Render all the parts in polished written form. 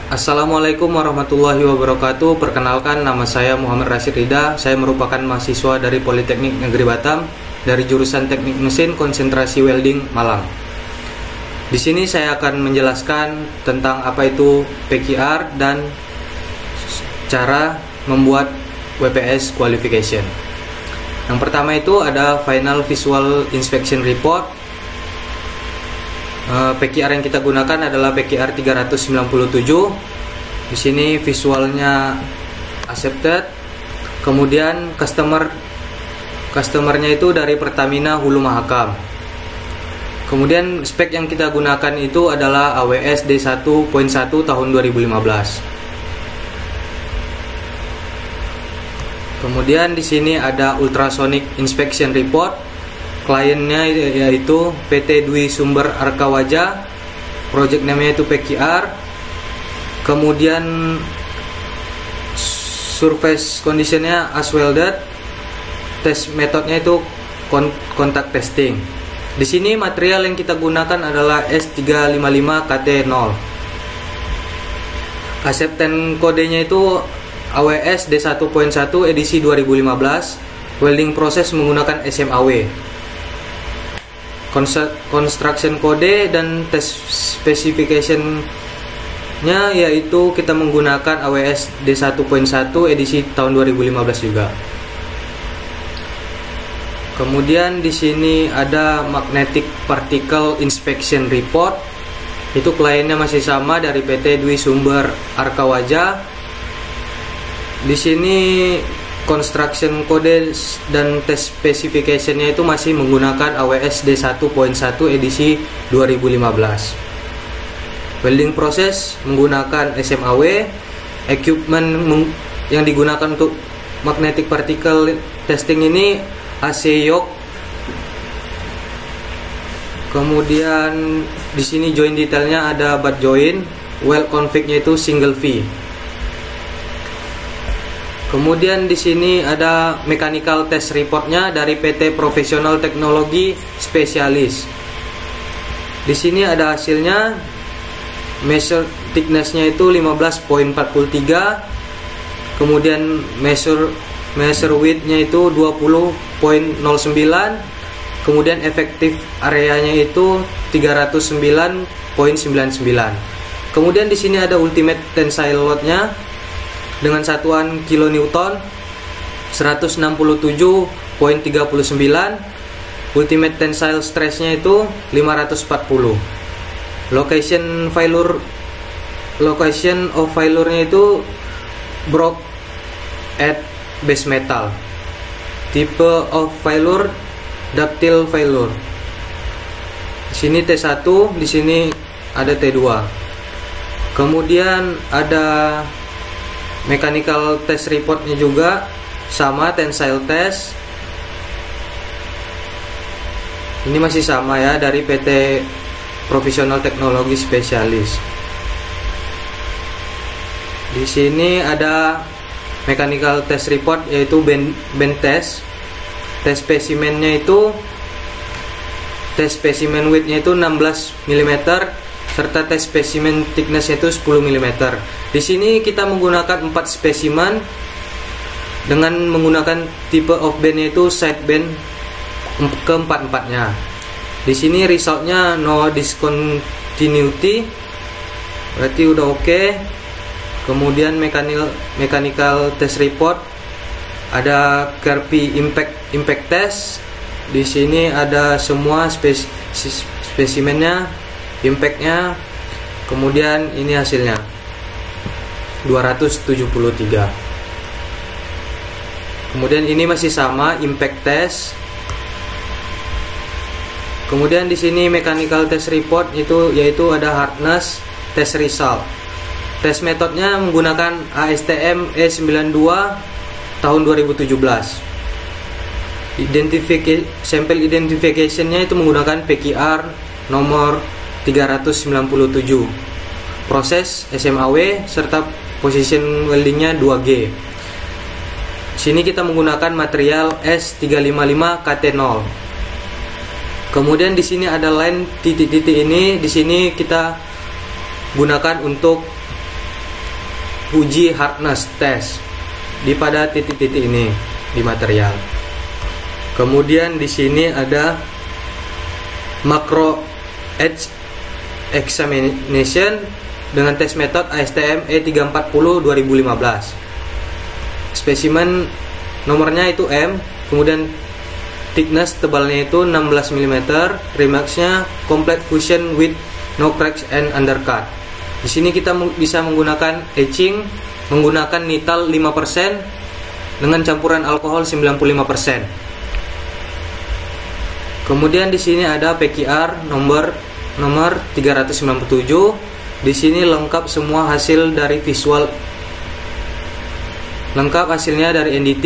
Assalamualaikum warahmatullahi wabarakatuh. Perkenalkan, nama saya Muhammad Rashid Rida. Saya merupakan mahasiswa dari Politeknik Negeri Batam dari jurusan Teknik Mesin Konsentrasi Welding Malang. Di sini saya akan menjelaskan tentang apa itu PQR dan cara membuat WPS Qualification. Yang pertama itu ada Final Visual Inspection Report. PQR yang kita gunakan adalah PQR 397. Di sini visualnya accepted. Kemudian customernya itu dari Pertamina Hulu Mahakam. Kemudian spek yang kita gunakan itu adalah AWS D1.1 tahun 2015. Kemudian di sini ada Ultrasonic Inspection Report. Kliennya yaitu PT Dwi Sumber Arkawaja, project namanya itu PQR. Kemudian surface conditionnya as welded. Test metodnya itu contact testing. Di sini material yang kita gunakan adalah S355KT0. Acceptance kodenya itu AWS D1.1 edisi 2015. Welding proses menggunakan SMAW. Construction kode dan test specification-nya yaitu kita menggunakan AWS D1.1 edisi tahun 2015 juga. Kemudian di sini ada Magnetic Particle Inspection Report. Itu kliennya masih sama dari PT Dwi Sumber Arkawaja. Di sini construction code dan test specification-nya itu masih menggunakan AWS D1.1 edisi 2015. Welding proses menggunakan SMAW. Equipment yang digunakan untuk magnetic particle testing ini AC yoke. Kemudian di sini joint detailnya ada butt joint. Weld config-nya itu single V. Kemudian di sini ada mechanical test reportnya dari PT Professional Teknologi Spesialis. Di sini ada hasilnya. Measure thickness-nya itu 15.43. Kemudian measure width-nya itu 20.09. Kemudian efektif areanya itu 309.99. Kemudian di sini ada ultimate tensile load-nya dengan satuan kilonewton 167.39. Ultimate tensile stress-nya itu 540. Location of failure-nya itu broke at base metal. Type of failure ductile failure. Di sini T1, di sini ada T2. Kemudian ada mechanical test reportnya juga sama, tensile test. Ini masih sama ya, dari PT Professional Teknologi Spesialis. Di sini ada mechanical test report yaitu bend test. Test specimen-nya itu test specimen width-nya itu 16 mm serta test specimen thickness-nya itu 10 mm. Di sini kita menggunakan 4 spesimen dengan menggunakan tipe of bend yaitu side bend keempat-empatnya. Di sini resultnya no discontinuity, berarti udah oke. Kemudian mechanical test report ada Kirby impact test. Di sini ada semua spesimennya, impactnya. Kemudian ini hasilnya 273. Kemudian ini masih sama, impact test. Kemudian di sini mechanical test report itu yaitu ada hardness test result. Test metodnya menggunakan ASTM E92 tahun 2017. Sample identification-nya itu menggunakan PQR nomor 397. Proses SMAW serta position weldingnya 2G. Sini kita menggunakan material S355KT0. Kemudian di sini ada line titik-titik ini, di sini kita gunakan untuk uji hardness test pada titik-titik ini di material. Kemudian di sini ada macro edge examination dengan test method ASTM E340 2015. Spesimen nomornya itu M, kemudian thickness tebalnya itu 16 mm, remarksnya complete fusion with no cracks and undercut. Di sini kita bisa menggunakan etching menggunakan nital 5% dengan campuran alkohol 95%. Kemudian di sini ada PQR nomor 397. Di sini lengkap semua hasil dari visual. Lengkap hasilnya dari NDT,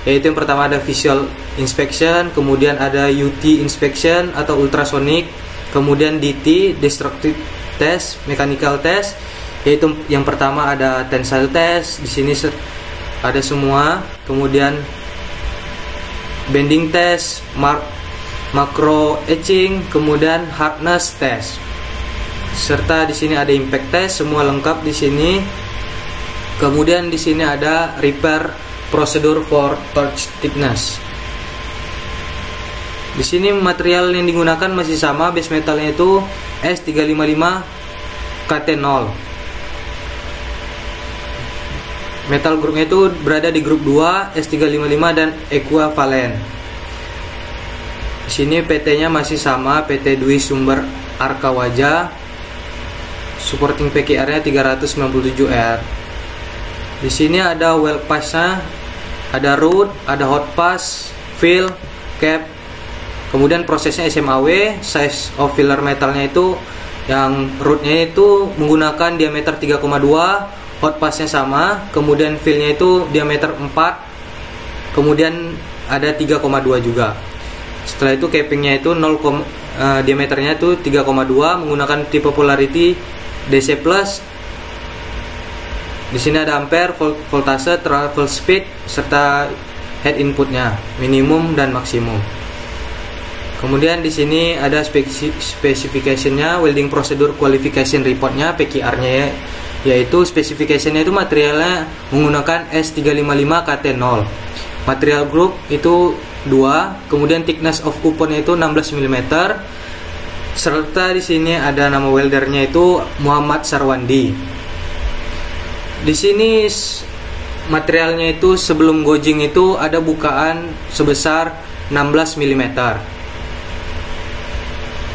yaitu yang pertama ada visual inspection, kemudian ada UT inspection atau ultrasonic, kemudian DT destructive test, mechanical test, yaitu yang pertama ada tensile test, di sini ada semua, kemudian bending test, macro etching, kemudian hardness test, serta di sini ada impact test, semua lengkap di sini. Kemudian di sini ada repair procedure for torch thickness. Di sini material yang digunakan masih sama, base metalnya itu S355 KT0. Metal grupnya itu berada di grup 2 S355 dan equivalent. Di sini PT-nya masih sama, PT Dwi Sumber Arka Wajah. Supporting PQR-nya 397R. Di sini ada well pass-nya, ada root, ada hot pass, fill, cap. Kemudian prosesnya SMAW, size of filler metalnya itu yang rootnya itu menggunakan diameter 3,2, hot passnya sama, kemudian fillnya itu diameter 4, kemudian ada 3,2 juga. Setelah itu cappingnya itu diameternya itu 3,2 menggunakan tipe polarity DC+. Di sini ada ampere, voltase, travel speed, serta head inputnya, minimum dan maksimum. Kemudian di sini ada specification-nya, welding procedure qualification report-nya, PQR-nya ya, yaitu specification-nya itu materialnya menggunakan S355 KT0. Material group itu 2, kemudian thickness of coupon itu 16 mm. Serta di sini ada nama weldernya itu Muhammad Sarwandi. Di sini materialnya itu sebelum gojing itu ada bukaan sebesar 16 mm.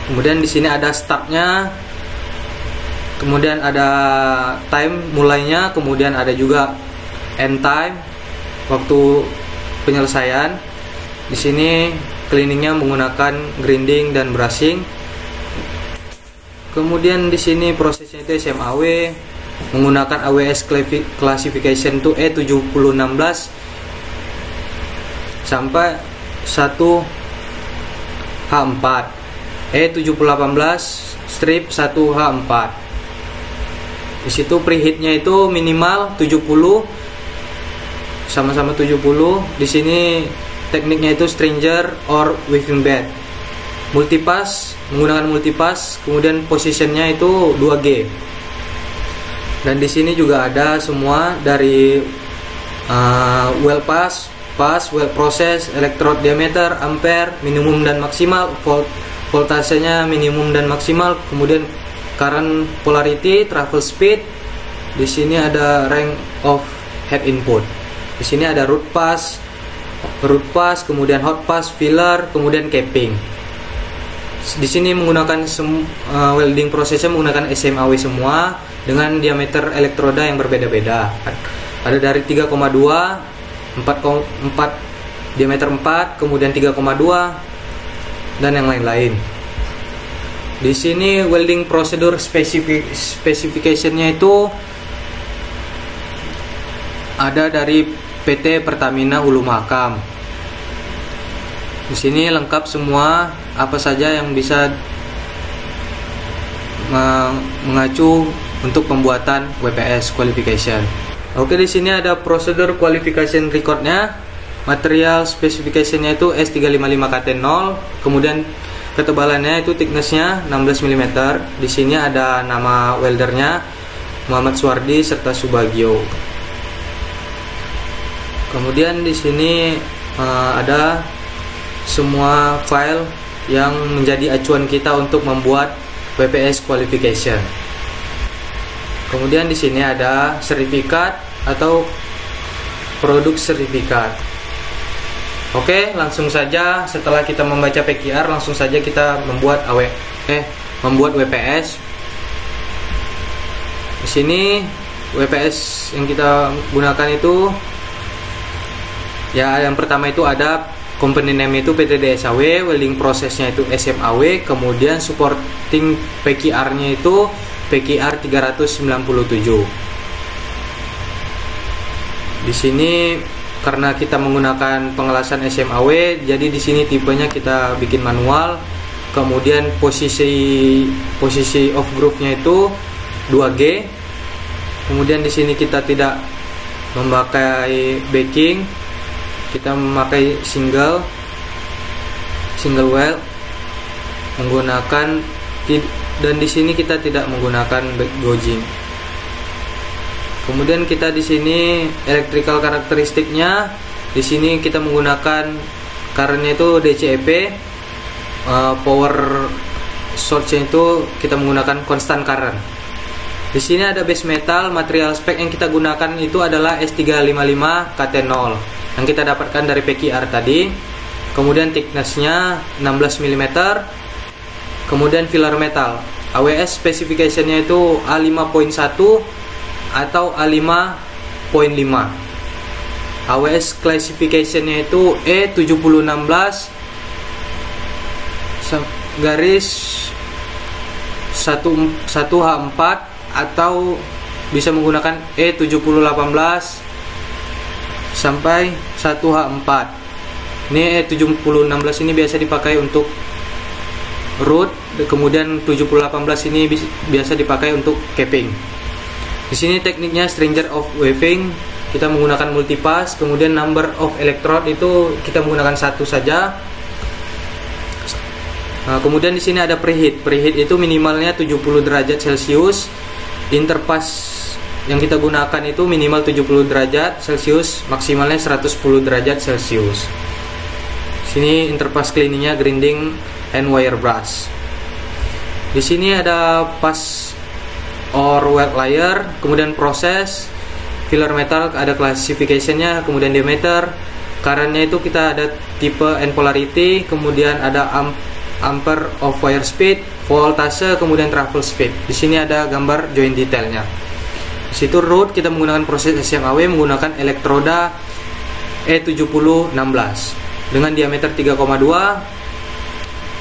Kemudian di sini ada startnya, kemudian ada time mulainya, kemudian ada juga end time, waktu penyelesaian. Di sini cleaningnya menggunakan grinding dan brushing. Kemudian di sini prosesnya itu SMAW menggunakan AWS classification to E7016 sampai 1H4, E718 strip 1H4. Di situ preheatnya itu minimal 70, sama-sama 70. Di sini tekniknya itu stringer or weaving bed. Multipass, menggunakan multipass, kemudian positionnya itu 2G. Dan di sini juga ada semua dari well pass, well process, electrode diameter, ampere, minimum dan maksimal, voltasenya minimum dan maksimal, kemudian current polarity, travel speed. Di sini ada range of head input. Di sini ada root pass, kemudian hot pass, filler, kemudian capping. Di sini menggunakan welding prosesnya menggunakan SMAW semua dengan diameter elektroda yang berbeda-beda. Ada dari 3,2, 4 diameter 4, kemudian 3,2 dan yang lain-lain. Di sini welding procedure specification-nya itu ada dari PT Pertamina Hulu Mahakam. Di sini lengkap semua apa saja yang bisa mengacu untuk pembuatan WPS qualification. Oke, di sini ada prosedur qualification recordnya. Material specification-nya itu S355 KT0, kemudian ketebalannya itu thickness-nya 16 mm. Di sini ada nama weldernya Muhammad Suwardi serta Subagio. Kemudian di sini ada semua file yang menjadi acuan kita untuk membuat WPS qualification. Kemudian di sini ada sertifikat atau produk sertifikat. Oke, langsung saja setelah kita membaca PQR, langsung saja kita membuat WPS. Di sini WPS yang kita gunakan itu ya, yang pertama itu ada company name itu PT DSAW, welding prosesnya itu SMAW, kemudian supporting PQR-nya itu PQR 397. Di sini karena kita menggunakan pengelasan SMAW, jadi di sini tipenya kita bikin manual. Kemudian posisi off groove-nya itu 2G. Kemudian di sini kita tidak memakai backing, kita memakai single weld menggunakan, dan di sini kita tidak menggunakan back gouging. Kemudian kita di sini electrical karakteristiknya, di sini kita menggunakan currentnya itu DCEP, power source-nya itu kita menggunakan constant current. Di sini ada base metal, material spek yang kita gunakan itu adalah S355 KT0 yang kita dapatkan dari PQR tadi. Kemudian thickness-nya 16 mm. Kemudian filler metal, AWS specification-nya itu A5.1 atau A5.5. AWS classification-nya itu E7016 garis 1H4 atau bisa menggunakan E7018 sampai 1H4. Ini E7016 ini biasa dipakai untuk root, kemudian 7018 ini biasa dipakai untuk capping. Di sini tekniknya stringer of weaving, kita menggunakan multipass. Kemudian number of electrode itu kita menggunakan satu saja. Nah, kemudian di sini ada preheat. Preheat itu minimalnya 70 derajat Celcius. Interpass yang kita gunakan itu minimal 70 derajat Celcius, maksimalnya 110 derajat Celcius. Sini interpass cleaningnya grinding and wire brush. Di sini ada pass or weld layer, kemudian proses, filler metal ada classification-nya, kemudian diameter, current-nya itu kita ada tipe and polarity, kemudian ada ampere of wire speed, voltase, kemudian travel speed. Di sini ada gambar joint detailnya. Di situ root kita menggunakan proses SMAW menggunakan elektroda E7016 dengan diameter 3,2,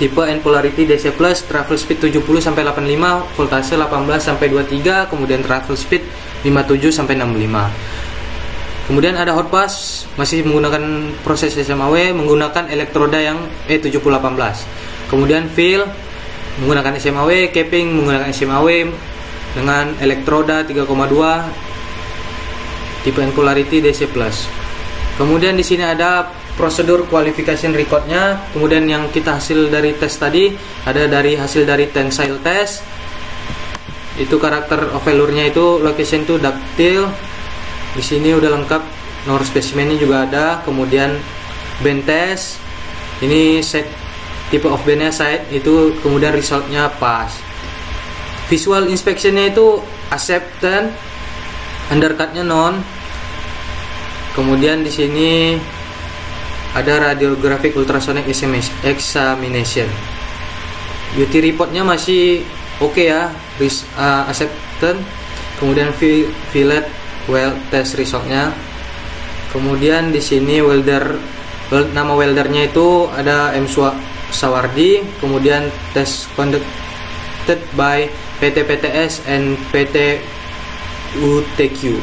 tipe and polarity DC+, travel speed 70 sampai 85, voltase 18 sampai 23, kemudian travel speed 57 sampai 65. Kemudian ada hot pass, masih menggunakan proses SMAW menggunakan elektroda yang E718. Kemudian fill menggunakan SMAW, capping menggunakan SMAW dengan elektroda 3,2, tipe and polarity DC+. Kemudian di sini ada prosedur qualification record-nya. Kemudian yang kita hasil dari tes tadi ada dari hasil dari tensile test. Itu karakter of failure-nya itu location to ductile. Di sini udah lengkap, nomor spesimennya juga ada. Kemudian bend test. Ini set tipe of band-nya side itu, kemudian result-nya pas. Visual inspection-nya itu acceptance, undercut-nya non. Kemudian di sini ada radiographic ultrasonic examination. UT report-nya masih oke ya, acceptance. Kemudian fillet weld test result-nya. Kemudian di sini nama weldernya itu ada M. Sawardi. Kemudian test conducted by PT PTS and PT UTQ.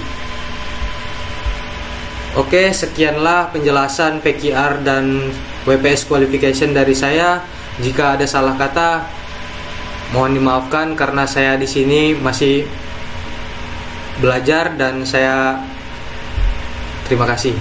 Oke, sekianlah penjelasan PQR dan WPS qualification dari saya. Jika ada salah kata, mohon dimaafkan karena saya di sini masih belajar dan saya terima kasih.